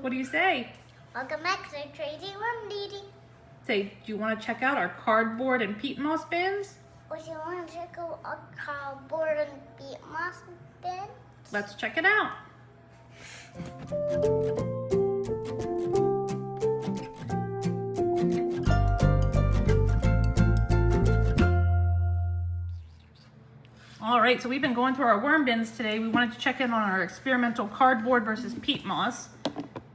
What do you say? Welcome back to Crazy Worm Lady. Say, do you want to check out our cardboard and peat moss bins? Or you want to check out our cardboard and peat moss bin? Let's check it out. All right, so we've been going through our worm bins today. We wanted to check in on our experimental cardboard versus peat moss.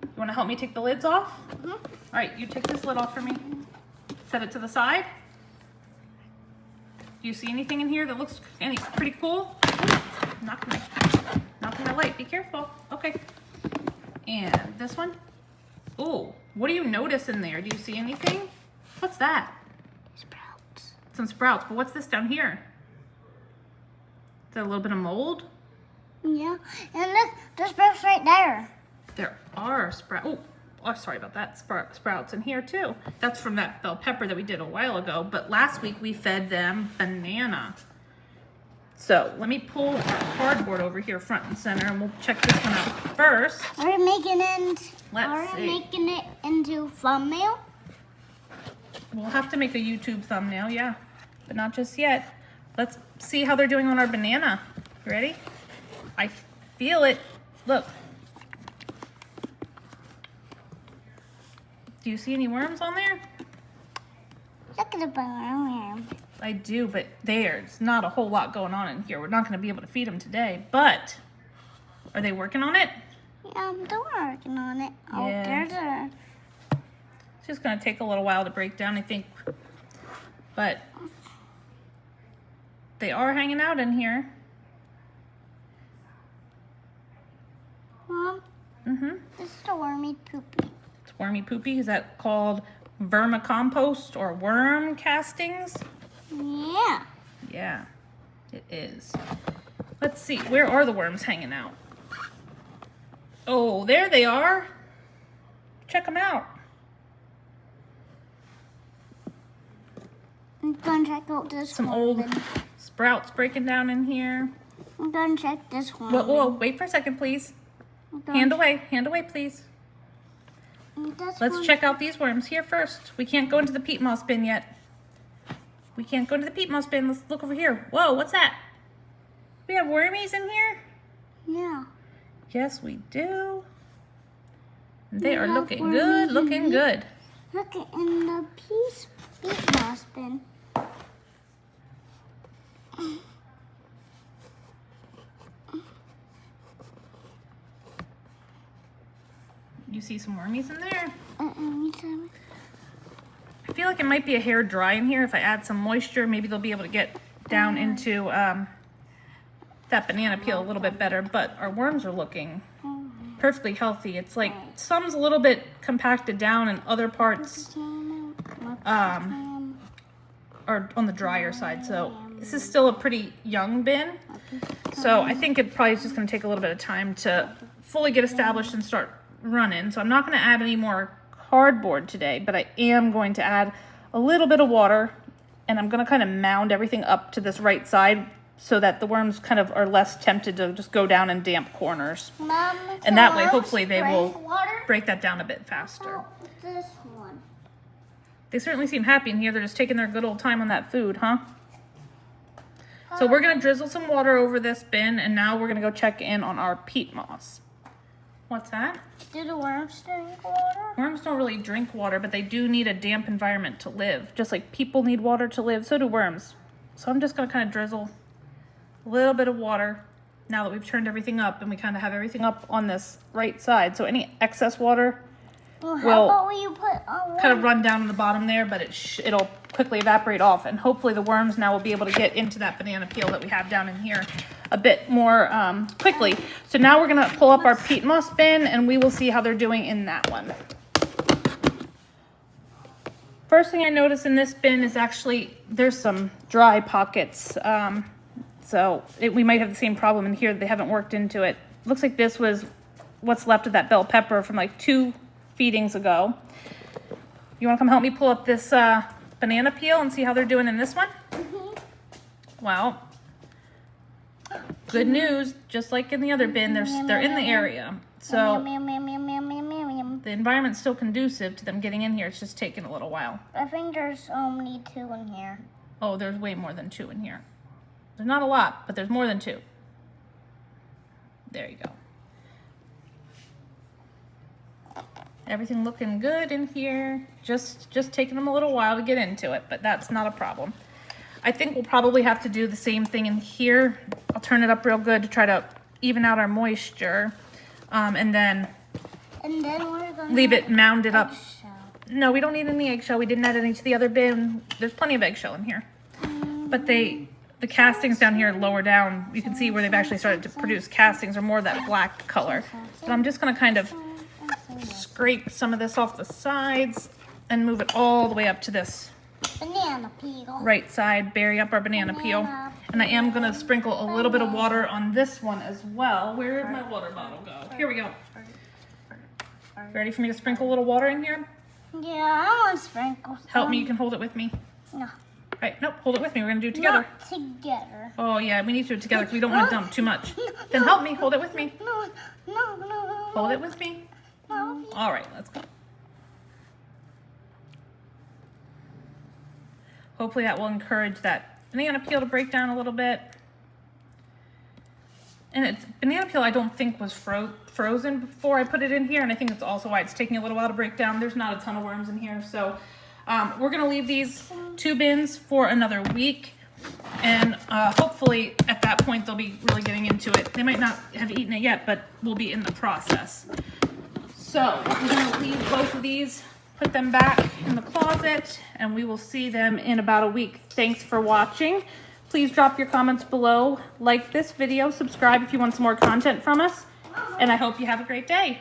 You want to help me take the lids off? Mm-hmm. All right, you take this lid off for me. Set it to the side. Do you see anything in here that looks pretty cool? Knock my light. Be careful. Okay. And this one. Oh, what do you notice in there? Do you see anything? What's that? Sprouts. Some sprouts. But what's this down here? Is that a little bit of mold? Yeah, and look, there's sprouts right there. There are sprouts. Oh, sorry about that. Sprouts in here too. That's from that bell pepper that we did a while ago. But last week we fed them banana. So let me pull our cardboard over here front and center, and we'll check this one out first. Are we making it? Let's see. Making it into thumbnail? We'll have to make a YouTube thumbnail, yeah, but not just yet. Let's see how they're doing on our banana. You ready? I feel it. Look. Do you see any worms on there? Look at the banana. I do, but there's not a whole lot going on in here. We're not going to be able to feed them today, but are they working on it? Yeah, they're working on it. Oh, Yeah. there's a... It's just going to take a little while to break down, I think, but they are hanging out in here. Mom, this is the wormy poopy. It's wormy poopy. Is that called vermicompost or worm castings? Yeah. Yeah, it is. Let's see. Where are the worms hanging out? Oh, there they are. Check them out. I'm gonna check out this Some one. old then. sprouts breaking down in here. I'm gonna check this one. Whoa, wait for a second, please. I'm gonna Hand away, please. check this Let's one. check out these worms here first. We can't go into the peat moss bin yet. We can't go into the peat moss bin. Let's look over here. Whoa, what's that? We have wormies in here? Yeah. Yes, we do. They We are have looking wormies good, in looking here. good. Look in the peat moss bin. You see some wormies in there? Me too. I feel like it might be a hair dry in here. If I add some moisture, maybe they'll be able to get down into that banana peel a little bit better. But our worms are looking perfectly healthy. It's like some's a little bit compacted down and other parts are on the drier side. So this is still a pretty young bin. So I think it probably is just going to take a little bit of time to fully get established and start running. So I'm not going to add any more cardboard today, but I am going to add a little bit of water, and I'm going to kind of mound everything up to this right side so that the worms kind of are less tempted to just go down in damp corners. Mom, And that way, hopefully, they will water? break that down a bit faster. Oh, this one. They certainly seem happy in here. They're just taking their good old time on that food, huh? So we're going to drizzle some water over this bin, and now we're going to go check in on our peat moss. What's that? Do the worms drink water? Worms don't really drink water, but they do need a damp environment to live. Just like people need water to live, so do worms. So I'm just going to kind of drizzle a little bit of water now that we've turned everything up and we kind of have everything up on this right side. So any excess water Well, how will about you put a kind of run down to the bottom there, but it'll quickly evaporate off. And hopefully the worms now will be able to get into that banana peel that we have down in here a bit more quickly. So now we're going to pull up our peat moss bin, and we will see how they're doing in that one. First thing I notice in this bin is actually there's some dry pockets. We might have the same problem in here that they haven't worked into it. Looks like this was what's left of that bell pepper from like 2 feedings ago. You want to come help me pull up this banana peel and see how they're doing in this one? Well, good news. Just like in the other bin, they're in the area. So The environment's still conducive to them getting in here. It's just taking a little while. I think there's only 2 in here. Oh, there's way more than 2 in here. There's not a lot, but there's more than 2. There you go. Everything looking good in here. Just taking them a little while to get into it, but that's not a problem. I think we'll probably have to do the same thing in here. I'll turn it up real good to try to even out our moisture. And then we're going leave it mounded up. eggshell. No, we don't need any eggshell. We didn't add any to the other bin. There's plenty of eggshell in here. But the castings down here lower down, you can see where they've actually started to produce castings are more that black color. But I'm just gonna kind of scrape some of this off the sides and move it all the way up to this Banana peel. right side, bury up our banana peel. And I am gonna sprinkle a little bit of water on this one as well. Where did my water bottle go? Here we go. Ready for me to sprinkle a little water in here? Yeah, I want sprinkles. Help me, you can hold it with me. No. Right, nope, hold it with me. We're gonna do it together. Not together. Oh yeah, we need to do it together because we don't want to dump too much. Then help me, hold it with me. No. Hold it with me. No. All right, let's go. Hopefully that will encourage that banana peel to break down a little bit. And it's banana peel I don't think was frozen before I put it in here, and I think that's also why it's taking a little while to break down. There's not a ton of worms in here, so we're gonna leave these 2 bins for another week, and hopefully at that point they'll be really getting into it. They might not have eaten it yet, but we'll be in the process. So we're gonna leave both of these, put them back in the closet, and we will see them in about a week. Thanks for watching. Please drop your comments below, like this video, subscribe if you want some more content from us, and I hope you have a great day.